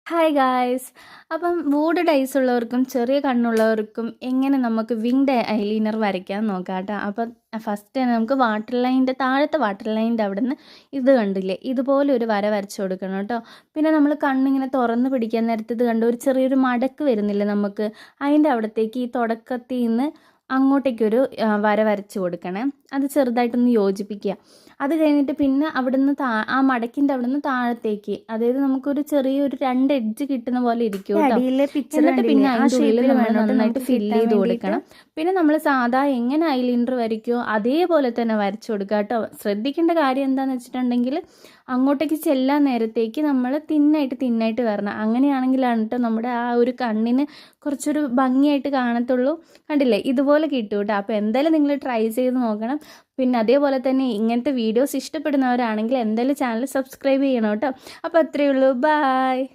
Hi guys. അപ്പം വൂഡഡ് ice ഉള്ളവർക്കും ചെറിയ കണ്ണുള്ളവർക്കും എങ്ങനെ നമുക്ക് വിങ്ഡ് ഐലൈനർ വരയ്ക്കാൻ നോക്കാം കേട്ടോ. അപ്പം ഫസ്റ്റ് തന്നെ നമുക്ക് വാട്ടർ ലൈനിൻ്റെ താഴത്തെ വാട്ടർ ലൈനിൻ്റെ അവിടെ നിന്ന് ഇത് കണ്ടില്ലേ, ഇതുപോലെ ഒരു വര വരച്ച് കൊടുക്കണം കേട്ടോ. പിന്നെ നമ്മൾ കണ്ണിങ്ങനെ തുറന്ന് പിടിക്കാൻ നേരത്ത് ഇത് കണ്ട് ഒരു ചെറിയൊരു മടക്ക് വരുന്നില്ലേ നമുക്ക്, അതിൻ്റെ അവിടത്തേക്ക് ഈ തുടക്കത്തിൽ നിന്ന് അങ്ങോട്ടേക്കൊരു വര വരച്ച് കൊടുക്കണേ. അത് ചെറുതായിട്ടൊന്ന് യോജിപ്പിക്കുക. അത് കഴിഞ്ഞിട്ട് പിന്നെ അവിടുന്ന് ആ മടക്കിൻ്റെ അവിടുന്ന് താഴത്തേക്ക്, അതായത് നമുക്കൊരു ചെറിയൊരു 2 എഡ്ജ് കിട്ടുന്ന പോലെ ഇരിക്കും കേട്ടോ. എന്നിട്ട് പിന്നെ അതിൻ്റെ ഉള്ളിൽ നമ്മൾ നന്നായിട്ട് ഫില്ല് ചെയ്ത് കൊടുക്കണം. പിന്നെ നമ്മൾ സാധാ എങ്ങനെ ഐലൈനർ വരയ്ക്കുമോ അതേപോലെ തന്നെ വരച്ചു കൊടുക്കുക കേട്ടോ. ശ്രദ്ധിക്കേണ്ട കാര്യം എന്താണെന്ന് വെച്ചിട്ടുണ്ടെങ്കിൽ അങ്ങോട്ടേക്ക് ചെല്ലാൻ നേരത്തേക്ക് നമ്മൾ തിന്നായിട്ട് വരണം. അങ്ങനെയാണെങ്കിലാണ് കേട്ടോ നമ്മുടെ ആ ഒരു കണ്ണിന് കുറച്ചൊരു ഭംഗിയായിട്ട് കാണത്തുള്ളൂ. കണ്ടില്ലേ, ഇതുപോലെ കിട്ടും കേട്ടോ. അപ്പോൾ എന്തായാലും നിങ്ങൾ ട്രൈ ചെയ്ത് നോക്കണം. പിന്നെ അതേപോലെ തന്നെ ഇങ്ങനത്തെ വീഡിയോസ് ഇഷ്ടപ്പെടുന്നവരാണെങ്കിൽ എന്തായാലും ചാനൽ സബ്സ്ക്രൈബ് ചെയ്യണം കേട്ടോ. അപ്പോൾ അത്രയേ ഉള്ളൂ. ബായ്.